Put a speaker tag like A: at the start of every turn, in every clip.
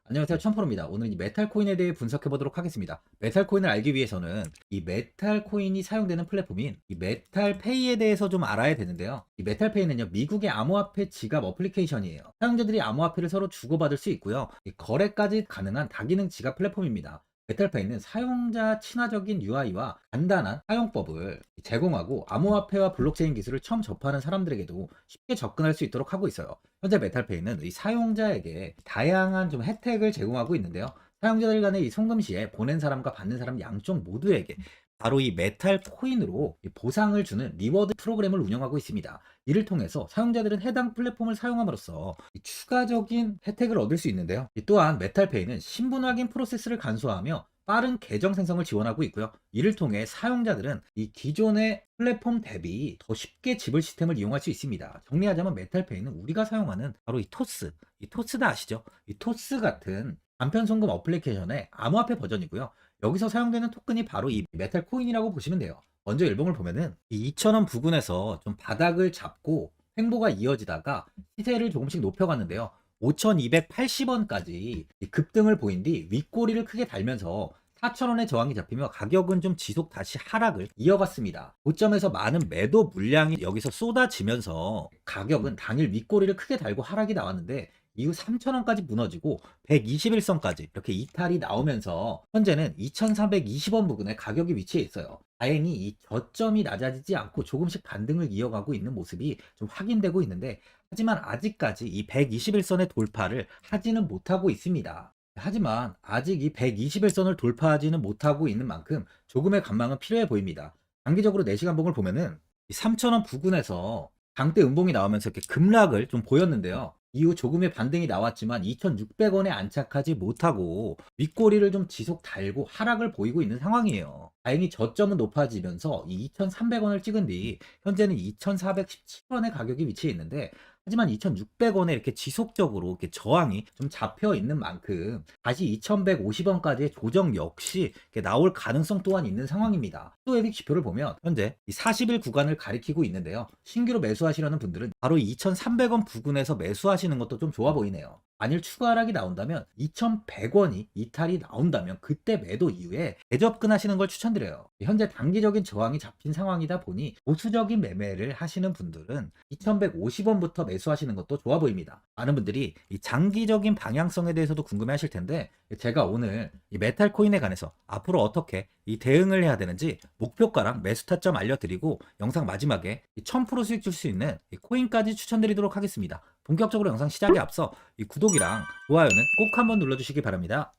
A: 안녕하세요. 천프로입니다. 오늘 이 메탈 코인에 대해 분석해 보도록 하겠습니다. 메탈 코인을 알기 위해서는 이 메탈 코인이 사용되는 플랫폼인 이 메탈 페이에 대해서 좀 알아야 되는데요. 이 메탈 페이는요, 미국의 암호화폐 지갑 어플리케이션이에요. 사용자들이 암호화폐를 서로 주고받을 수 있고요. 이 거래까지 가능한 다기능 지갑 플랫폼입니다. 메탈페이는 사용자 친화적인 UI와 간단한 사용법을 제공하고 암호화폐와 블록체인 기술을 처음 접하는 사람들에게도 쉽게 접근할 수 있도록 하고 있어요. 현재 메탈페이는 이 사용자에게 다양한 좀 혜택을 제공하고 있는데요. 사용자들 간의 이 송금 시에 보낸 사람과 받는 사람 양쪽 모두에게 바로 이 메탈 코인으로 이 보상을 주는 리워드 프로그램을 운영하고 있습니다. 이를 통해서 사용자들은 해당 플랫폼을 사용함으로써 이 추가적인 혜택을 얻을 수 있는데요. 또한 메탈페이는 신분 확인 프로세스를 간소화하며 빠른 계정 생성을 지원하고 있고요. 이를 통해 사용자들은 이 기존의 플랫폼 대비 더 쉽게 지불 시스템을 이용할 수 있습니다. 정리하자면 메탈페이는 우리가 사용하는 바로 이 토스다 아시죠? 이 토스 같은 간편 송금 어플리케이션의 암호화폐 버전이고요. 여기서 사용되는 토큰이 바로 이 메탈 코인이라고 보시면 돼요. 먼저 일봉을 보면은 이 2,000원 부근에서 좀 바닥을 잡고 횡보가 이어지다가 시세를 조금씩 높여갔는데요. 5,280원까지 급등을 보인 뒤 윗꼬리를 크게 달면서 4,000원의 저항이 잡히며 가격은 좀 지속 다시 하락을 이어갔습니다. 고점에서 많은 매도 물량이 여기서 쏟아지면서 가격은 당일 윗꼬리를 크게 달고 하락이 나왔는데 이후 3,000원까지 무너지고 121선까지 이렇게 이탈이 나오면서 현재는 2,320원 부근에 가격이 위치해 있어요. 다행히 이 저점이 낮아지지 않고 조금씩 반등을 이어가고 있는 모습이 좀 확인되고 있는데, 하지만 아직까지 이 121선의 돌파를 하지는 못하고 있습니다. 하지만 아직 이 121선을 돌파하지는 못하고 있는 만큼 조금의 관망은 필요해 보입니다. 단기적으로 4시간 봉을 보면은 3,000원 부근에서 장대 음봉이 나오면서 이렇게 급락을 좀 보였는데요. 이후 조금의 반등이 나왔지만 2,600원에 안착하지 못하고 윗꼬리를 좀 지속 달고 하락을 보이고 있는 상황이에요. 다행히 저점은 높아지면서 이 2,300원을 찍은 뒤 현재는 2,417원의 가격이 위치해 있는데, 하지만 2,600원에 이렇게 지속적으로 이렇게 저항이 좀 잡혀 있는 만큼 다시 2,150원까지의 조정 역시 이렇게 나올 가능성 또한 있는 상황입니다. 또 에릭 지표를 보면 현재 이 40일 구간을 가리키고 있는데요. 신규로 매수하시려는 분들은 바로 2,300원 부근에서 매수하시는 것도 좀 좋아 보이네요. 만일 추가 하락이 나온다면 2,100원이 이탈이 나온다면 그때 매도 이후에 재접근하시는 걸 추천드려요. 현재 단기적인 저항이 잡힌 상황이다 보니 보수적인 매매를 하시는 분들은 2,150원부터 매수하시는 것도 좋아 보입니다. 많은 분들이 이 장기적인 방향성에 대해서도 궁금해 하실 텐데, 제가 오늘 이 메탈 코인에 관해서 앞으로 어떻게 이 대응을 해야 되는지 목표가랑 매수 타점 알려드리고, 영상 마지막에 1000% 수익 줄 수 있는 이 코인까지 추천드리도록 하겠습니다. 본격적으로 영상 시작에 앞서 이 구독이랑 좋아요는 꼭 한번 눌러주시기 바랍니다.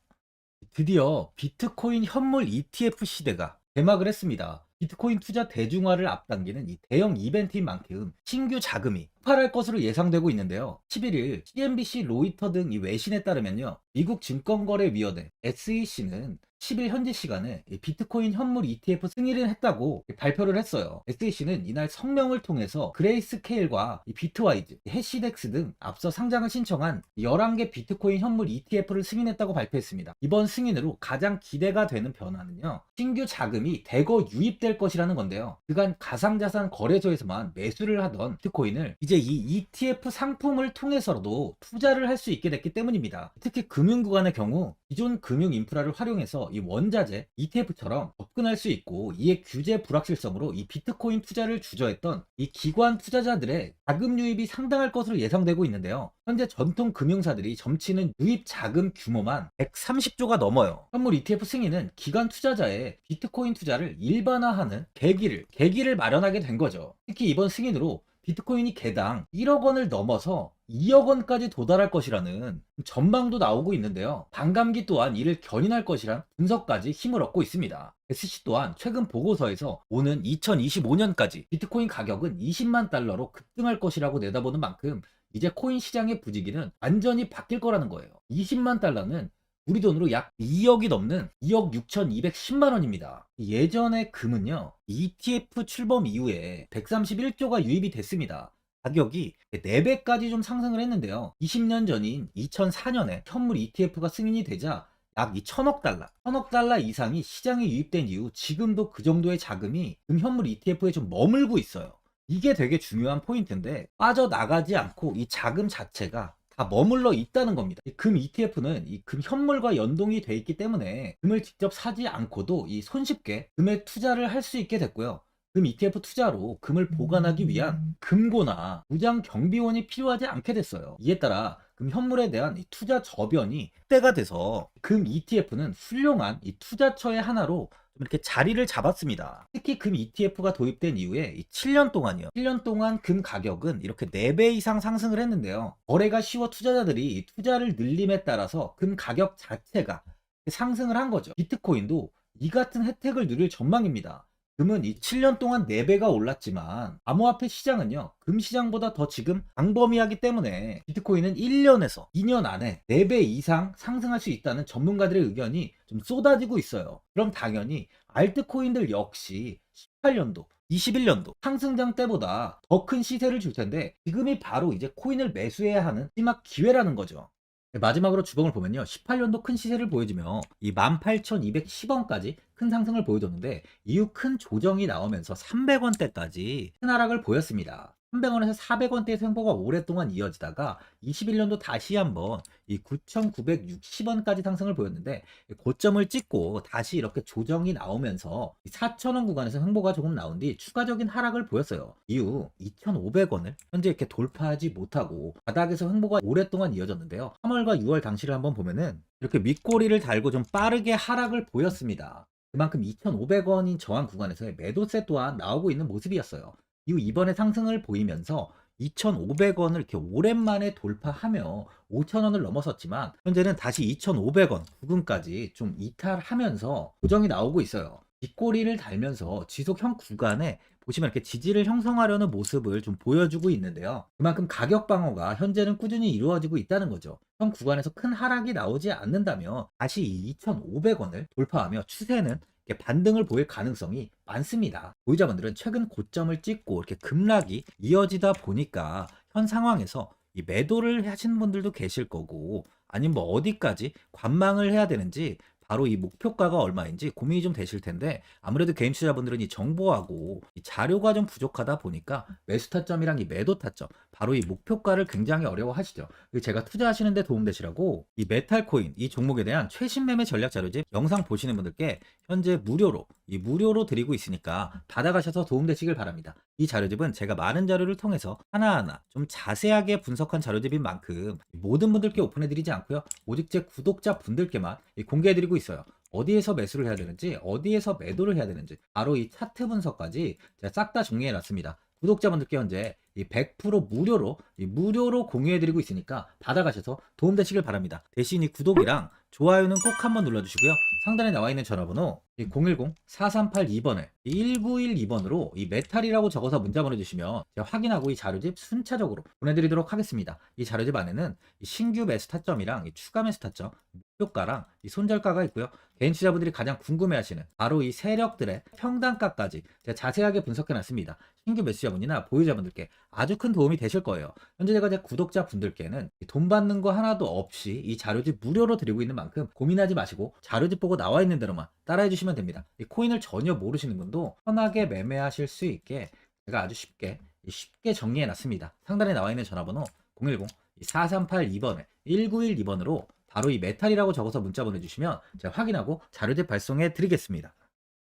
A: 드디어 비트코인 현물 ETF 시대가 개막을 했습니다. 비트코인 투자 대중화를 앞당기는 이 대형 이벤트인 만큼 신규 자금이 폭발할 것으로 예상되고 있는데요. 11일 CNBC, 로이터 등 이 외신에 따르면요, 미국 증권거래위원회 SEC는 10일 현지 시간에 이 비트코인 현물 ETF 승인을 했다고 발표를 했어요. SEC는 이날 성명을 통해서 그레이스케일과 이 비트와이즈, 해시덱스 등 앞서 상장을 신청한 11개 비트코인 현물 ETF를 승인했다고 발표했습니다. 이번 승인으로 가장 기대가 되는 변화는요, 신규 자금이 대거 유입될 것이라는 건데요. 그간 가상자산 거래소에서만 매수를 하던 비트코인을 이제 이 ETF 상품을 통해서도 투자를 할 수 있게 됐기 때문입니다. 특히 금융구간의 경우 기존 금융 인프라를 활용해서 이 원자재 ETF처럼 접근할 수 있고, 이에 규제 불확실성으로 이 비트코인 투자를 주저했던 이 기관 투자자들의 자금 유입이 상당할 것으로 예상되고 있는데요. 현재 전통 금융사들이 점치는 유입 자금 규모만 130조가 넘어요. 현물 ETF 승인은 기관 투자자의 비트코인 투자를 일반화하는 계기를 마련하게 된 거죠. 특히 이번 승인으로 비트코인이 개당 1억 원을 넘어서 2억 원까지 도달할 것이라는 전망도 나오고 있는데요. 반감기 또한 이를 견인할 것이란 분석까지 힘을 얻고 있습니다. SC 또한 최근 보고서에서 오는 2025년까지 비트코인 가격은 20만 달러로 급등할 것이라고 내다보는 만큼 이제 코인 시장의 부지기는 완전히 바뀔 거라는 거예요. 20만 달러는 우리 돈으로 약 2억이 넘는 2억 6,210만 원입니다. 예전에 금은요, ETF 출범 이후에 131조가 유입이 됐습니다. 가격이 4배까지 좀 상승을 했는데요. 20년 전인 2004년에 현물 ETF가 승인이 되자 약 1,000억 달러, 1,000억 달러 이상이 시장에 유입된 이후 지금도 그 정도의 자금이 금현물 ETF에 좀 머물고 있어요. 이게 되게 중요한 포인트인데, 빠져나가지 않고 이 자금 자체가 다 머물러 있다는 겁니다. 이 금 ETF는 이 금 현물과 연동이 돼 있기 때문에 금을 직접 사지 않고도 이 손쉽게 금에 투자를 할 수 있게 됐고요. 금 ETF 투자로 금을 보관하기 위한 금고나 무장 경비원이 필요하지 않게 됐어요. 이에 따라 금 현물에 대한 이 투자 저변이 확대가 돼서 금 ETF는 훌륭한 이 투자처의 하나로 좀 이렇게 자리를 잡았습니다. 특히 금 ETF가 도입된 이후에 이 7년 동안이요. 7년 동안 금 가격은 이렇게 4배 이상 상승을 했는데요. 거래가 쉬워 투자자들이 이 투자를 늘림에 따라서 금 가격 자체가 상승을 한 거죠. 비트코인도 이 같은 혜택을 누릴 전망입니다. 금은 이 7년 동안 4배가 올랐지만 암호화폐 시장은요, 금 시장보다 더 지금 광범위하기 때문에 비트코인은 1년에서 2년 안에 4배 이상 상승할 수 있다는 전문가들의 의견이 좀 쏟아지고 있어요. 그럼 당연히 알트코인들 역시 18년도 21년도 상승장 때보다 더 큰 시세를 줄 텐데, 지금이 바로 이제 코인을 매수해야 하는 마지막 기회라는 거죠. 마지막으로 주봉을 보면요, 18년도 큰 시세를 보여주며 이 18,210원까지 큰 상승을 보여줬는데, 이후 큰 조정이 나오면서 300원대까지 큰 하락을 보였습니다. 300원에서 400원대의 횡보가 오랫동안 이어지다가 21년도 다시 한번 이 9,960원까지 상승을 보였는데, 고점을 찍고 다시 이렇게 조정이 나오면서 4,000원 구간에서 횡보가 조금 나온 뒤 추가적인 하락을 보였어요. 이후 2,500원을 현재 이렇게 돌파하지 못하고 바닥에서 횡보가 오랫동안 이어졌는데요. 3월과 6월 당시를 한번 보면은 이렇게 윗꼬리를 달고 좀 빠르게 하락을 보였습니다. 그만큼 2,500원인 저항 구간에서의 매도세 또한 나오고 있는 모습이었어요. 이후 이번에 상승을 보이면서 2,500원을 이렇게 오랜만에 돌파하며 5,000원을 넘어섰지만, 현재는 다시 2,500원 부근까지 좀 이탈하면서 고정이 나오고 있어요. 뒷꼬리를 달면서 지속형 구간에 보시면 이렇게 지지를 형성하려는 모습을 좀 보여주고 있는데요. 그만큼 가격 방어가 현재는 꾸준히 이루어지고 있다는 거죠. 형 구간에서 큰 하락이 나오지 않는다면 다시 2,500원을 돌파하며 추세는 이렇게 반등을 보일 가능성이 많습니다. 보유자분들은 최근 고점을 찍고 이렇게 급락이 이어지다 보니까 현 상황에서 이 매도를 하시는 분들도 계실 거고, 아니면 뭐 어디까지 관망을 해야 되는지, 바로 이 목표가가 얼마인지 고민이 좀 되실 텐데, 아무래도 개인 투자자분들은 이 정보하고 이 자료가 좀 부족하다 보니까 매수 타점이랑 이 매도 타점, 바로 이 목표가를 굉장히 어려워하시죠. 제가 투자하시는데 도움되시라고 이 메탈코인 이 종목에 대한 최신 매매 전략 자료집 영상 보시는 분들께 현재 무료로 드리고 있으니까 받아가셔서 도움되시길 바랍니다. 이 자료집은 제가 많은 자료를 통해서 하나하나 좀 자세하게 분석한 자료집인 만큼 모든 분들께 오픈해드리지 않고요, 오직 제 구독자 분들께만 공개해드리고 있어요. 어디에서 매수를 해야 되는지, 어디에서 매도를 해야 되는지, 바로 이 차트 분석까지 제가 싹 다 정리해 놨습니다. 구독자분들께 현재 이 100% 무료로 공유해드리고 있으니까 받아가셔서 도움되시길 바랍니다. 대신 이 구독이랑 좋아요는 꼭 한번 눌러주시고요. 상단에 나와 있는 전화번호 010-4382번에 1912번으로 이 메탈이라고 적어서 문자 보내주시면 제가 확인하고 이 자료집 순차적으로 보내드리도록 하겠습니다. 이 자료집 안에는 이 신규 매수 타점이랑 이 추가 매수 타점, 목표가랑 이 손절가가 있고요. 개인 투자분들이 가장 궁금해하시는 바로 이 세력들의 평단가까지 제가 자세하게 분석해놨습니다. 신규 매수자분이나 보유자분들께 아주 큰 도움이 되실 거예요. 현재 제가 제 구독자분들께는 돈 받는 거 하나도 없이 이 자료집 무료로 드리고 있는 만큼 고민하지 마시고 자료집 보고 나와 있는 대로만 따라해 주시면 됩니다. 이 코인을 전혀 모르시는 분도 편하게 매매하실 수 있게 제가 아주 쉽게 정리해 놨습니다. 상단에 나와 있는 전화번호 010-4382번에 1912번으로 바로 이 메탈이라고 적어서 문자 보내주시면 제가 확인하고 자료집 발송해 드리겠습니다.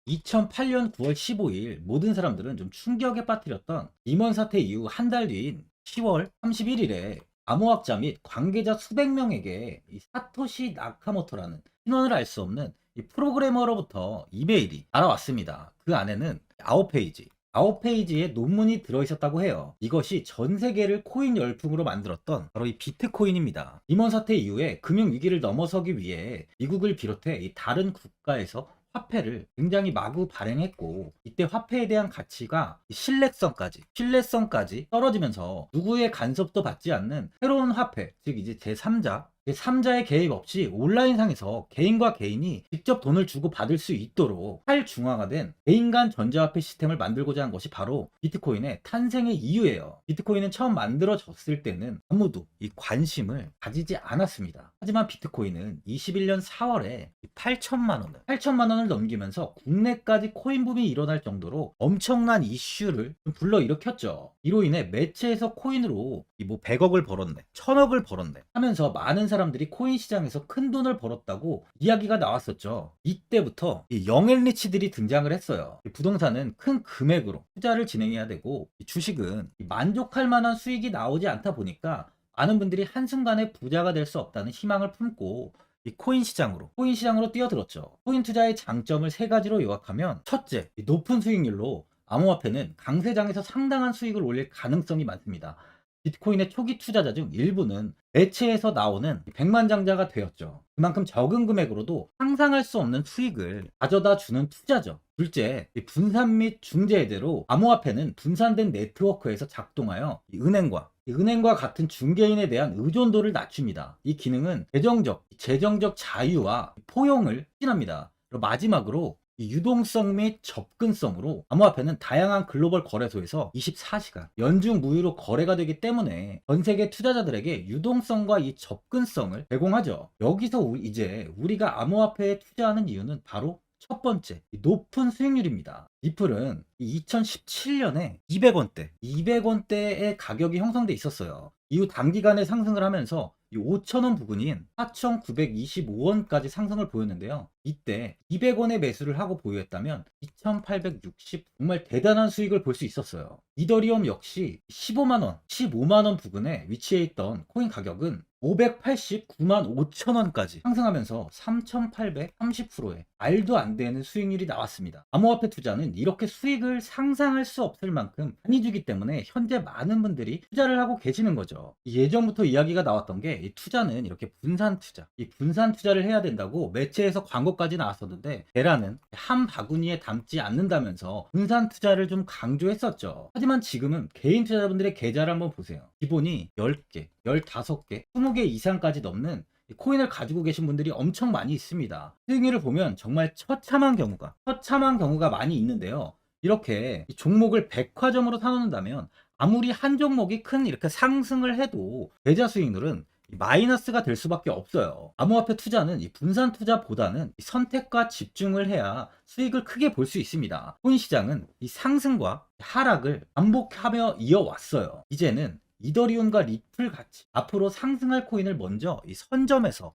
A: 2008년 9월 15일 모든 사람들은 좀 충격에 빠뜨렸던 리먼 사태 이후 한 달 뒤인 10월 31일에 암호학자 및 관계자 수백 명에게 이 사토시 나카모토라는 신원을 알 수 없는 이 프로그래머로부터 이메일이 날아왔습니다. 그 안에는 9페이지의 논문이 들어있었다고 해요. 이것이 전 세계를 코인 열풍으로 만들었던 바로 이 비트코인입니다. 리먼 사태 이후에 금융위기를 넘어서기 위해 미국을 비롯해 이 다른 국가에서 화폐를 굉장히 마구 발행했고, 이때 화폐에 대한 가치가 신뢰성까지 떨어지면서 누구의 간섭도 받지 않는 새로운 화폐, 즉 이제 제3자의 개입 없이 온라인상에서 개인과 개인이 직접 돈을 주고 받을 수 있도록 탈중앙화된 개인 간 전자화폐 시스템을 만들고자 한 것이 바로 비트코인의 탄생의 이유예요. 비트코인은 처음 만들어졌을 때는 아무도 이 관심을 가지지 않았습니다. 하지만 비트코인은 21년 4월에 8천만 원을 넘기면서 국내까지 코인 붐이 일어날 정도로 엄청난 이슈를 불러일으켰죠. 이로 인해 매체에서 코인으로 이 뭐 100억을 벌었네, 1000억을 벌었네 하면서 많은 사람들이 코인 시장에서 큰 돈을 벌었다고 이야기가 나왔었죠. 이때부터 이 영앤리치들이 등장을 했어요. 이 부동산은 큰 금액으로 투자를 진행해야 되고, 이 주식은 만족할 만한 수익이 나오지 않다 보니까 많은 분들이 한순간에 부자가 될 수 없다는 희망을 품고 이 코인 시장으로 뛰어들었죠. 코인 투자의 장점을 세 가지로 요약하면, 첫째, 이 높은 수익률로 암호화폐는 강세장에서 상당한 수익을 올릴 가능성이 많습니다. 비트코인의 초기 투자자 중 일부는 매체에서 나오는 백만장자가 되었죠. 그만큼 적은 금액으로도 상상할 수 없는 수익을 가져다 주는 투자죠. 둘째, 이 분산 및 중재제로 암호화폐는 분산된 네트워크에서 작동하여 이 은행과 같은 중개인에 대한 의존도를 낮춥니다. 이 기능은 재정적 자유와 포용을 추진합니다. 그리고 마지막으로 이 유동성 및 접근성으로 암호화폐는 다양한 글로벌 거래소에서 24시간 연중 무휴로 거래가 되기 때문에 전 세계 투자자들에게 유동성과 이 접근성을 제공하죠. 여기서 이제 우리가 암호화폐에 투자하는 이유는 바로 첫 번째, 이 높은 수익률입니다. 리플은 2017년에 200원대의 가격이 형성돼 있었어요. 이후 단기간에 상승을 하면서 이 5,000원 부근인 4,925원까지 상승을 보였는데요. 이때 200원의 매수를 하고 보유했다면 2,860, 정말 대단한 수익을 볼 수 있었어요. 이더리움 역시 15만원 부근에 위치해 있던 코인 가격은 589만 5천원까지 상승하면서 3,830%의 말도 안 되는 수익률이 나왔습니다. 암호화폐 투자는 이렇게 수익을 상상할 수 없을 만큼 많이 주기 때문에 현재 많은 분들이 투자를 하고 계시는 거죠. 예전부터 이야기가 나왔던 게, 이 투자는 이렇게 이 분산 투자를 해야 된다고 매체에서 광고까지 나왔었는데, 테라는 한 바구니에 담지 않는다면서 분산 투자를 좀 강조했었죠. 하지만 지금은 개인 투자자분들의 계좌를 한번 보세요. 기본이 10개, 15개, 20개 이상까지 넘는 코인을 가지고 계신 분들이 엄청 많이 있습니다. 수익률을 보면 정말 처참한 경우가 많이 있는데요. 이렇게 종목을 백화점으로 사놓는다면 아무리 한 종목이 큰 이렇게 상승을 해도 계좌 수익률은 마이너스가 될 수밖에 없어요. 암호화폐 투자는 이 분산 투자보다는 이 선택과 집중을 해야 수익을 크게 볼 수 있습니다. 코인 시장은 이 상승과 하락을 반복하며 이어왔어요. 이제는 이더리움과 리플 같이 앞으로 상승할 코인을 먼저 이 선점에서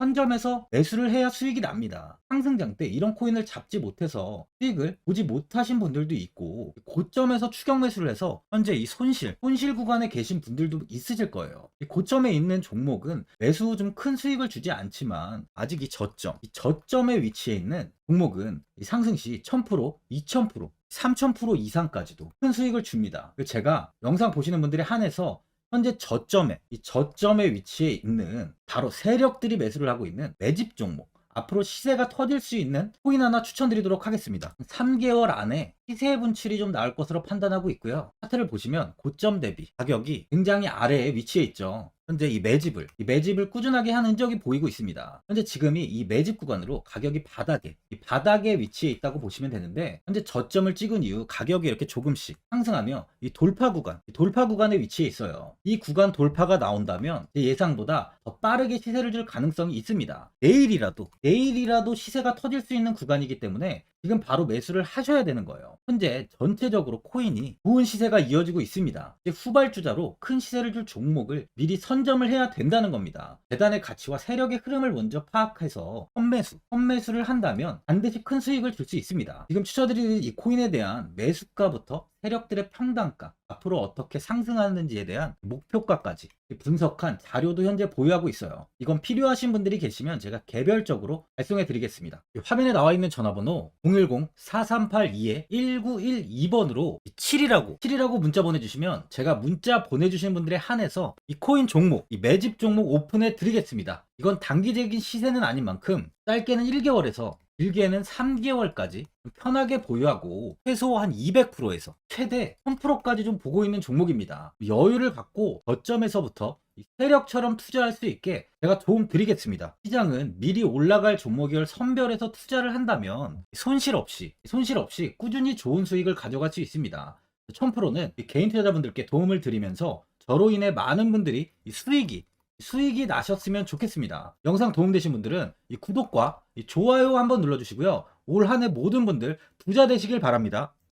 A: 매수를 해야 수익이 납니다. 상승장 때 이런 코인을 잡지 못해서 수익을 보지 못하신 분들도 있고, 고점에서 추격 매수를 해서 현재 이 손실 구간에 계신 분들도 있으실 거예요. 이 고점에 있는 종목은 매수 후 좀 큰 수익을 주지 않지만, 아직 이 저점에 위치해 있는 종목은 이 상승 시 1000%, 2000%, 3000% 이상까지도 큰 수익을 줍니다. 제가 영상 보시는 분들에 한해서 현재 저점에 위치해 있는 바로 세력들이 매수를 하고 있는 매집 종목, 앞으로 시세가 터질 수 있는 코인 하나 추천드리도록 하겠습니다. 3개월 안에 시세 분출이 좀 나올 것으로 판단하고 있고요. 차트를 보시면 고점 대비 가격이 굉장히 아래에 위치해 있죠. 현재 이 매집을 꾸준하게 한 흔적이 보이고 있습니다. 현재 지금이 이 매집 구간으로 가격이 바닥에 위치해 있다고 보시면 되는데, 현재 저점을 찍은 이후 가격이 이렇게 조금씩 상승하며 이 돌파 구간에 위치해 있어요. 이 구간 돌파가 나온다면 제 예상보다 더 빠르게 시세를 줄 가능성이 있습니다. 내일이라도 시세가 터질 수 있는 구간이기 때문에 지금 바로 매수를 하셔야 되는 거예요. 현재 전체적으로 코인이 좋은 시세가 이어지고 있습니다. 이제 후발주자로 큰 시세를 줄 종목을 미리 선점을 해야 된다는 겁니다. 재단의 가치와 세력의 흐름을 먼저 파악해서 선매수를 한다면 반드시 큰 수익을 줄 수 있습니다. 지금 추천드리는 이 코인에 대한 매수가부터 세력들의 평단가, 앞으로 어떻게 상승하는지에 대한 목표가까지 분석한 자료도 현재 보유하고 있어요. 이건 필요하신 분들이 계시면 제가 개별적으로 발송해 드리겠습니다. 화면에 나와 있는 전화번호 010-4382-1912번으로 7이라고 문자 보내주시면 제가 문자 보내주신 분들에 한해서 이 코인 종목, 이 매집 종목 오픈해 드리겠습니다. 이건 단기적인 시세는 아닌 만큼 짧게는 1개월에서 길게는 3개월까지 편하게 보유하고 최소 한 200%에서 최대 1000%까지 좀 보고 있는 종목입니다. 여유를 갖고 저점에서부터 세력처럼 투자할 수 있게 제가 도움 드리겠습니다. 시장은 미리 올라갈 종목을 선별해서 투자를 한다면 손실 없이 꾸준히 좋은 수익을 가져갈 수 있습니다. 1000%는 개인 투자자분들께 도움을 드리면서 저로 인해 많은 분들이 수익이 나셨으면 좋겠습니다. 영상 도움되신 분들은 이 구독과 이 좋아요 한번 눌러주시고요. 올 한 해 모든 분들 부자 되시길 바랍니다.